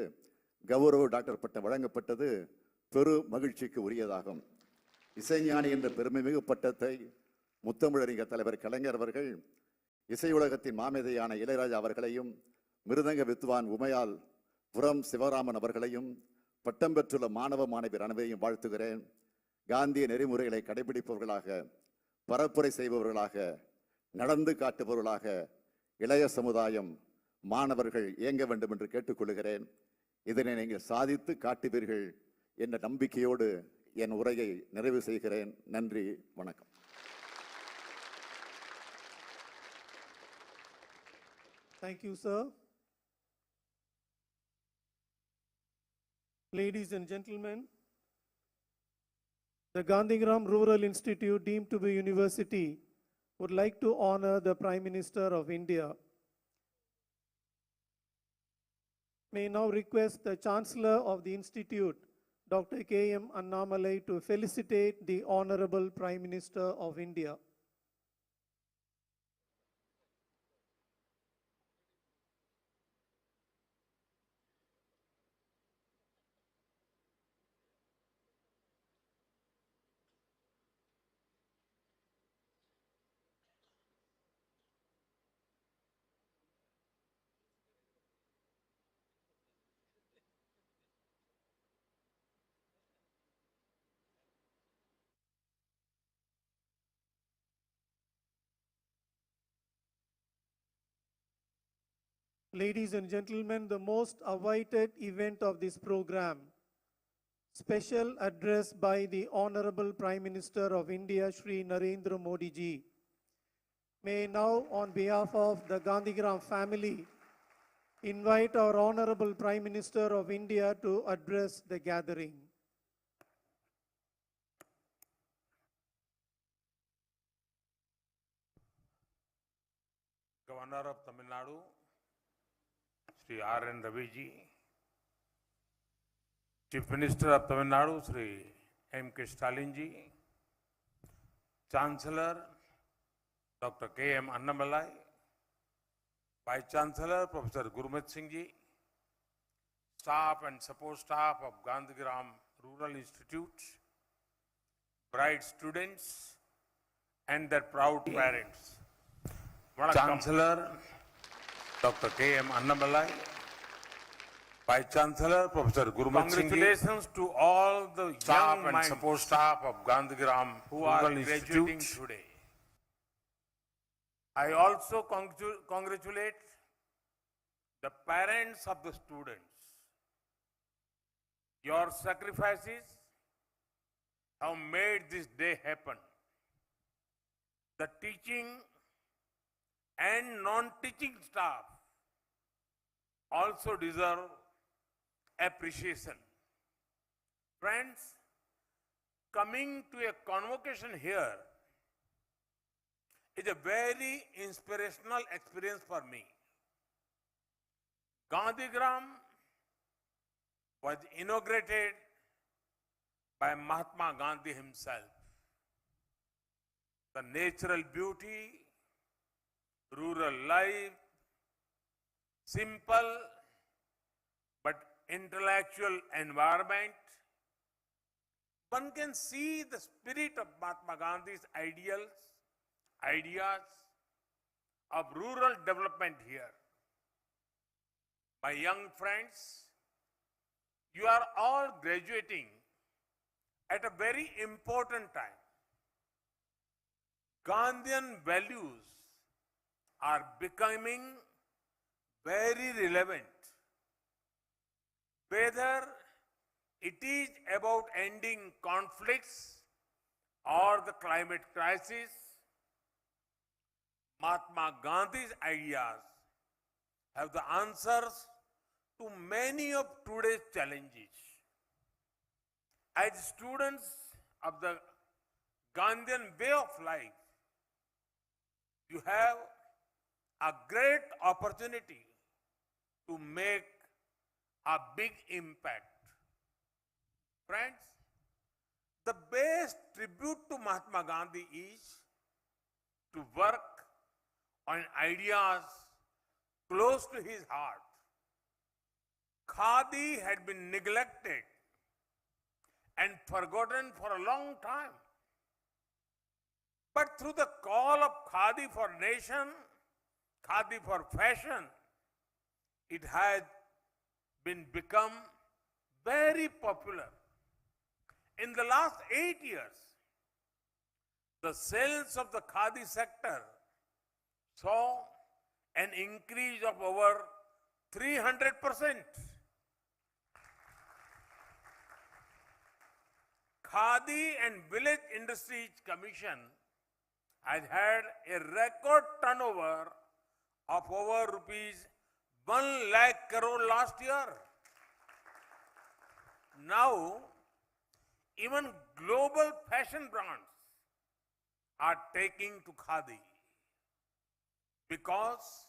கௌரவ டாக்டர் பட்டம் வழங்கப்பட்டது பெரு மகிழ்ச்சிக்கு உரியதாகும். இசைஞானி என்ற பெருமைமிகு பட்டத்தை முத்தமிழறிஞர் தலைவர் கலைஞர் அவர்கள் இசை உலகத்தின் மாமேதையான இளையராஜா அவர்களையும் மிருதங்க வித்வான் உமையால் புரம் சிவராமன் அவர்களையும் பட்டம் பெற்றுள்ள மாணவ மாணவியர் அனைவரையும் வாழ்த்துகிறேன். காந்திய நெறிமுறைகளை கடைபிடிப்பவர்களாக, பரப்புரை செய்பவர்களாக, நடந்து காட்டுபவர்களாக இளைய சமுதாயம், மாணவர்கள் இயங்க வேண்டும் என்று கேட்டுக்கொள்கிறேன். இதனை நீங்கள் சாதித்து காட்டுவீர்கள் என்ற நம்பிக்கையோடு என் உரையை நிறைவு செய்கிறேன். நன்றி, வணக்கம். Thank you, sir. Ladies and gentlemen, the Gandhigram Rural Institute, deemed to be university, would like to honor the Prime Minister of India. May now request the Chancellor of the Institute, Dr. K.M. Annamalai, to felicitate the Honorable Prime Minister of India. Ladies and gentlemen, the most awaited event of this program, special address by the Honorable Prime Minister of India, Shri Narendra Modi ji. May now, on behalf of the Gandhigram family, invite our Honorable Prime Minister of India to address the gathering. Governor of Tamil Nadu, Shri R.N. Ravi ji, Chief Minister of Tamil Nadu, Shri M.K. Stalian ji, Chancellor Dr. K.M. Annamalai, Vice Chancellor Professor Gurmeet Singh Ji, staff and support staff of Gandhigram Rural Institute, bright students and their proud parents. Chancellor Dr. K.M. Annamalai, Vice Chancellor Professor Gurmeet Singh Ji. Congratulations to all the staff young and support staff of Gandhigram who are graduating today. I also congratulate the parents of the students. Your sacrifices have made this day happen. The teaching and non-teaching staff also deserve appreciation. Friends, coming to a convocation here is a very inspirational experience for me. Gandhigram was inaugurated by Mahatma Gandhi himself. The natural beauty, rural life, simple but intellectual environment. One can see the spirit of Mahatma Gandhi's ideals, ideas of rural development here. My young friends, you are all graduating at a very important time. Gandhian values are becoming very relevant. Whether it is about ending conflicts or the climate crisis, Mahatma Gandhi's ideas have the answers to many of today's challenges. As students of the Gandhian way of life, you have a great opportunity to make a big impact. Friends, the best tribute to Mahatma Gandhi is to work on ideas close to his heart. Khadi had been neglected and forgotten for a long time. But through the call of Khadi for nation, Khadi for fashion, it has become very popular. In the last 8 years, the sales of the Khadi sector saw an increase of over 300%. Khadi and Village Industries Commission has had a record turnover of over rupees 1 lakh crore last year. Now, even global fashion brands are taking to Khadi because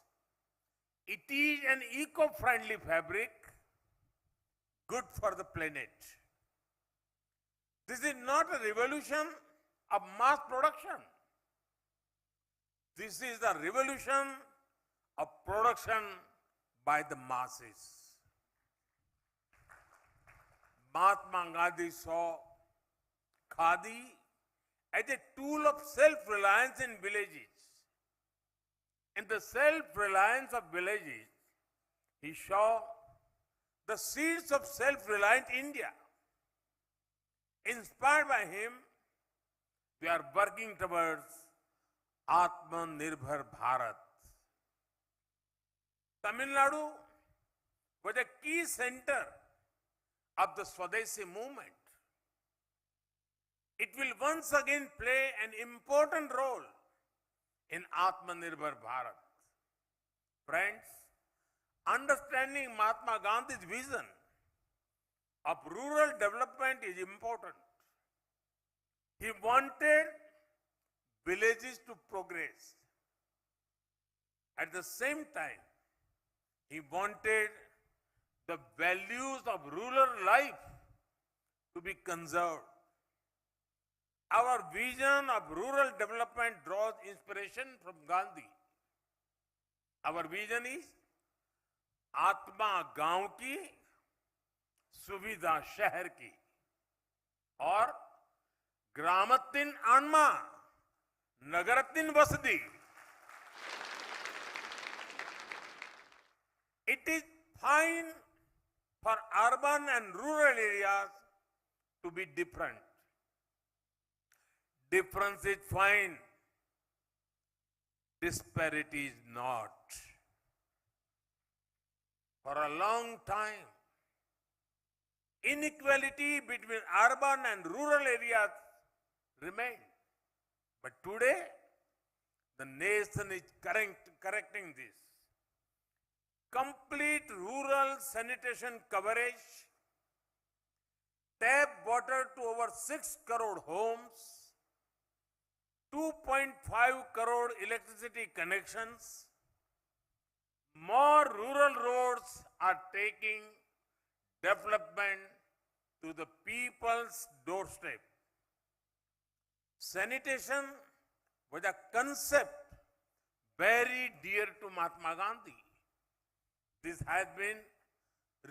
it is an eco-friendly fabric, good for the planet. This is not a revolution of mass production. This is the revolution of production by the masses. Mahatma Gandhi saw Khadi as a tool of self-reliance in villages. In the self-reliance of villages, he saw the seeds of self-reliant India. Inspired by him, we are working towards Atmanirbhar Bharat. TamilNadu was a key center of the Swadeshi movement. It will once again play an important role in Atmanirbhar Bharat. Friends, understanding Mahatma Gandhi's vision of rural development is important. He wanted villages to progress. At the same time, he wanted the values of rural life to be conserved. Our vision of rural development draws inspiration from Gandhi. Our vision is आत्मा गांव की, सुविधा शहर की, और ग्रामत्तिन आन्मा, नगरत्तिन वसति. It is fine for urban and rural areas to be different. Difference is fine. Disparity is not. For a long time, inequality between urban and rural areas remained. But today, the nation is correcting this. Complete rural sanitation coverage, tap water to over 6 crore homes, 2.5 crore electricity connections, more rural roads are taking development to the people's doorstep. Sanitation was a concept very dear to Mahatma Gandhi. This has been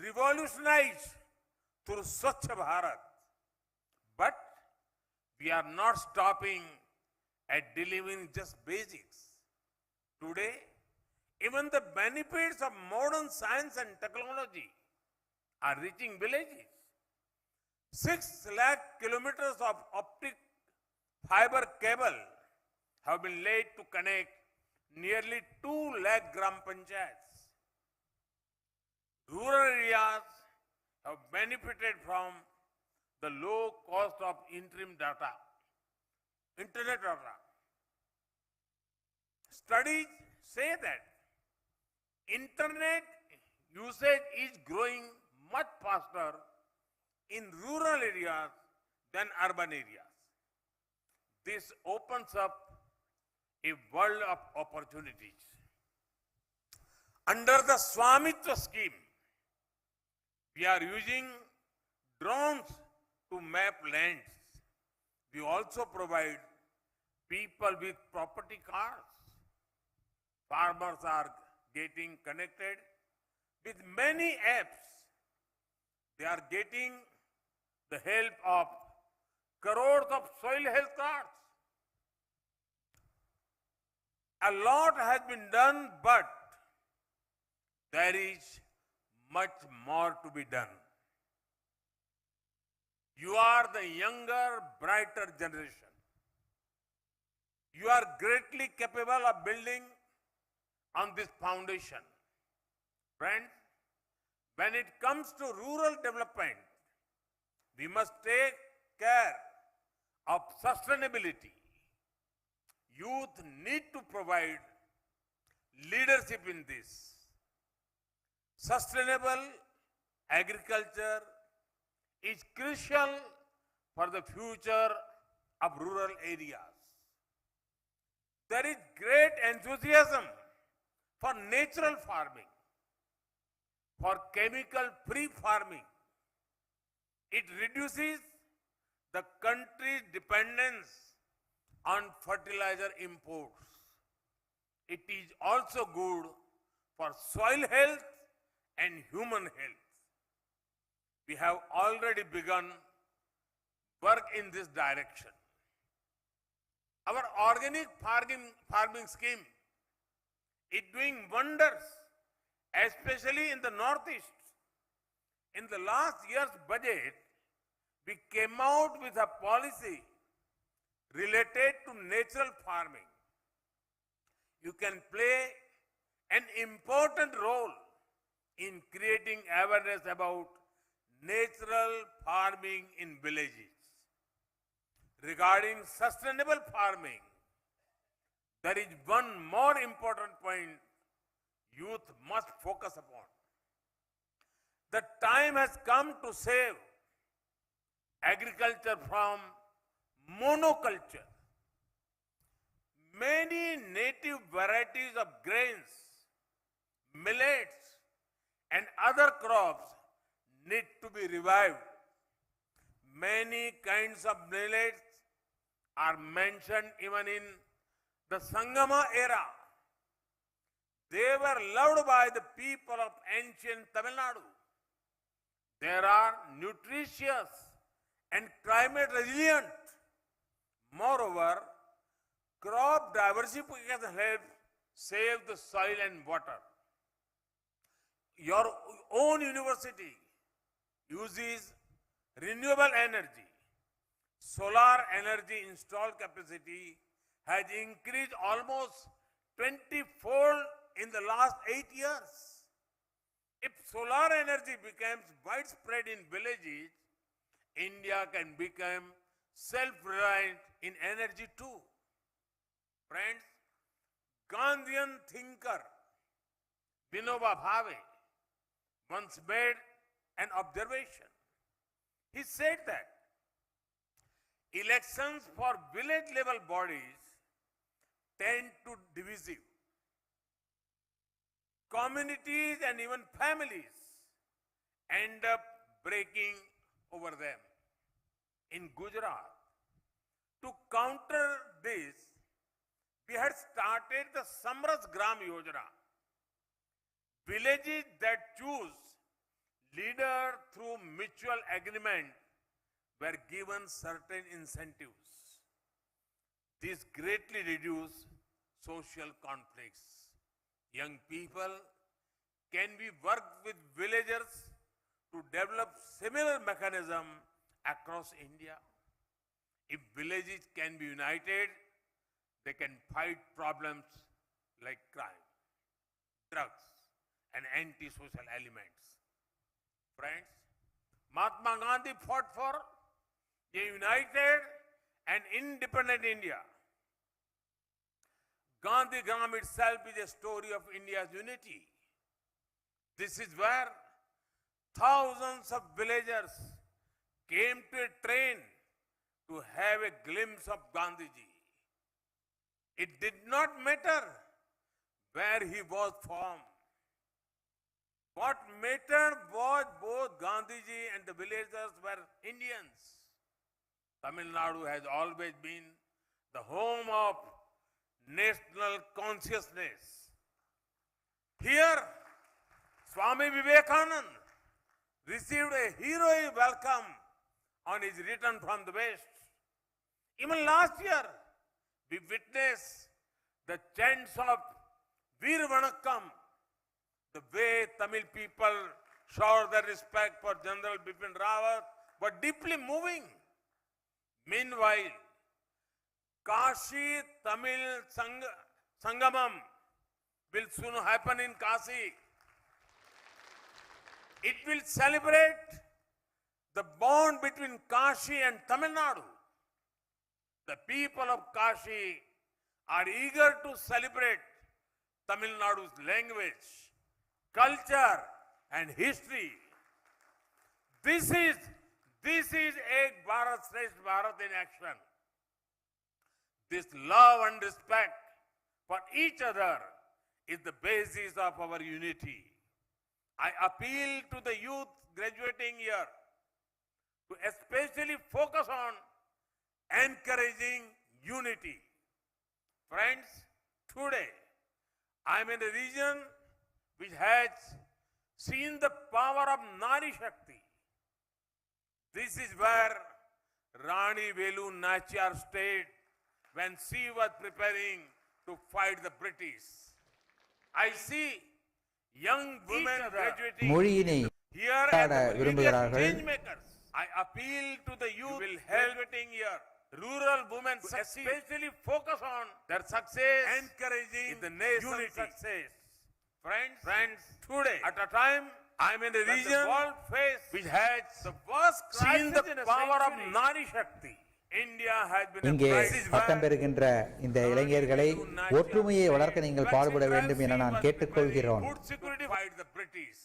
revolutionized through Swachh Bharat. But we are not stopping at delivering just basics. Today, even the benefits of modern science and technology are reaching villages. 6 lakh kilometers of optic fiber cable have been laid to connect nearly 2 lakh gram panchayats. Rural areas have benefited from the low cost of internet data. Studies say that internet usage is growing much faster in rural areas than urban areas. This opens up a world of opportunities. Under the Swamitva scheme, we are using drones to map lands. We also provide people with property cards. Farmers are getting connected with many apps. They are getting the help of crores of soil health cards. A lot has been done, but there is much more to be done. You are the younger, brighter generation. You are greatly capable of building on this foundation. Friends, when it comes to rural development, we must take care of sustainability. Youth need to provide leadership in this. Sustainable agriculture is crucial for the future of rural areas. There is great enthusiasm for natural farming, for chemical-free farming. It reduces the country's dependence on fertilizer imports. It is also good for soil health and human health. We have already begun work in this direction. Our organic farming scheme is doing wonders, especially in the Northeast. In the last year's budget, we came out with a policy related to natural farming. You can play an important role in creating awareness about natural farming in villages. Regarding sustainable farming, there is one more important point youth must focus upon. The time has come to save agriculture from monoculture. Many native varieties of grains, millets, and other crops need to be revived. Many kinds of millets are mentioned even in the Sangama era. They were loved by the people of ancient Tamil Nadu. There are nutritious and climate resilient. Moreover, crop diversification helps save the soil and water. Your own university uses renewable energy. Solar energy installed capacity has increased almost 20-fold in the last 8 years. If solar energy becomes widespread in villages, India can become self-reliant in energy too. Friends, Gandhian thinker Vinoba Bhave once made an observation. He said that elections for village level bodies tend to divisive. Communities and even families end up breaking over them. In Gujarat, to counter this, we had started the Samras Gram Yojana. Villages that choose leader through mutual agreement were given certain incentives. This greatly reduced social conflicts. Young people can be worked with villagers to develop similar mechanism across India. If villages can be united, they can fight problems like crime, drugs, and anti-social elements. Friends, Mahatma Gandhi fought for a united and independent India. Gandhigram itself is a story of India's unity. This is where thousands of villagers came to a train to have a glimpse of Gandhiji. It did not matter where he was from. What mattered was both Gandhiji and the villagers were Indians. Tamil Nadu has always been the home of national consciousness. Here, Swami Vivekananda received a heroic welcome on his return from the West. Even last year, we witnessed the chants of Veer Vanakkam, the way Tamil people showed their respect for General Bipin Rawat, were deeply moving. Meanwhile, Kashi Tamil Sangamam will soon happen in Kashi. It will celebrate the bond between Kashi and Tamil Nadu. The people of Kashi are eager to celebrate Tamil Nadu's language, culture, and history. This is Ek Bharat Shresth Bharat in action. This love and respect for each other is the basis of our unity. I appeal to the youth graduating here to especially focus on encouraging unity. Friends, today I am in a region which has seen the power of Nari Shakti. This is where Rani Velu Nachiyar stayed when she was preparing to fight the British. I see young women graduating மொழியினை here பாட as விரும்புகிறார்கள். change makers. I appeal to the youth will helping here. Rural women especially focus on their success, encouraging the nation's success. Friends, today at a time I am in a region the world face which has the worst crisis seen the power of Nari Shakti. India has been இங்கே a crisis பட்டம் பெறுகின்ற இந்த இளைஞர்களை ஒற்றுமையை வளர்க்க நீங்கள் பாடுபட வேண்டும் என நான் கேட்டுக்கொள்கிறோம். food security fight the British.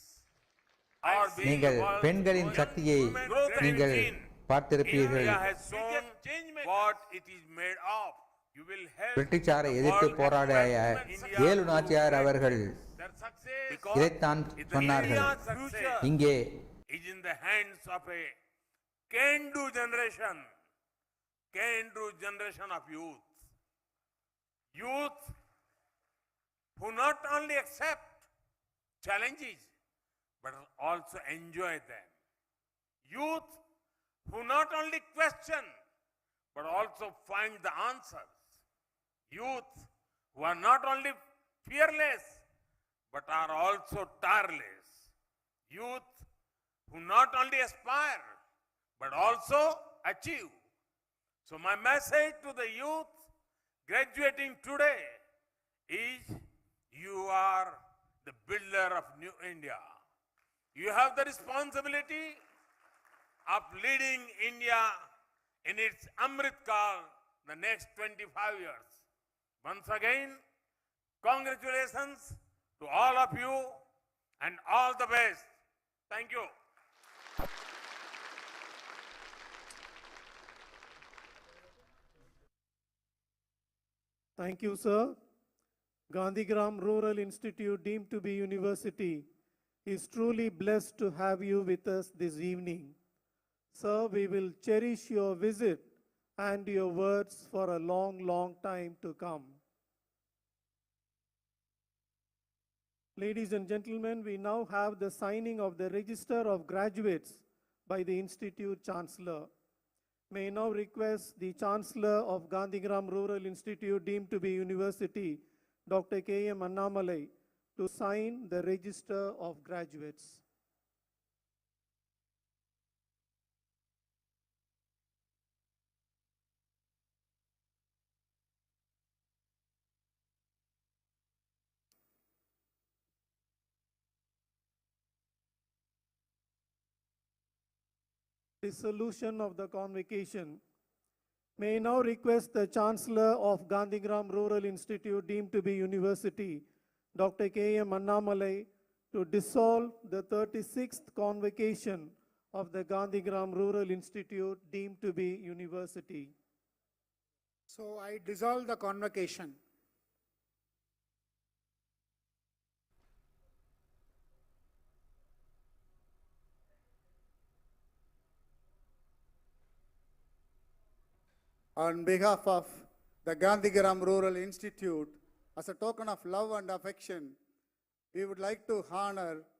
நீங்கள் பெண்களின் சக்தியை நீங்கள் பார்த்திருப்பீர்கள். India has shown what it is made of. You will help பிரிட்டிஷாரை எதிர்த்து போராட ஏழு நாச்சியார் அவர்கள் their success இதைத்தான் சொன்னார்கள். இங்கே is in the hands of a can-do generation of youth. Youth who not only accept challenges but also enjoy them. Youth who not only question but also find the answers. Youth who are not only fearless but are also tireless. Youth who not only aspire but also achieve. So my message to the youth graduating today is you are the builder of New India. You have the responsibility of leading India in its Amrit Kal, the next 25 years. Once again, congratulations to all of you and all the best. Thank you. Thank you, sir. Gandhigram Rural Institute, deemed to be university, is truly blessed to have you with us this evening. Sir, we will cherish your visit and your words for a long, long time to come. Ladies and gentlemen, we now have the signing of the Register of Graduates by the Institute Chancellor. May I now request the Chancellor of Gandhigram Rural Institute, deemed to be university, Dr. K.M. Annamalai, to sign the Register of Graduates. Dissolution of the convocation. May I now request the Chancellor of Gandhigram Rural Institute, deemed to be university, Dr. K.M. Annamalai, to dissolve the 36th convocation of the Gandhigram Rural Institute, deemed to be university. So I dissolve the convocation. On behalf of the Gandhigram Rural Institute, as a token of love and affection, we would like to honor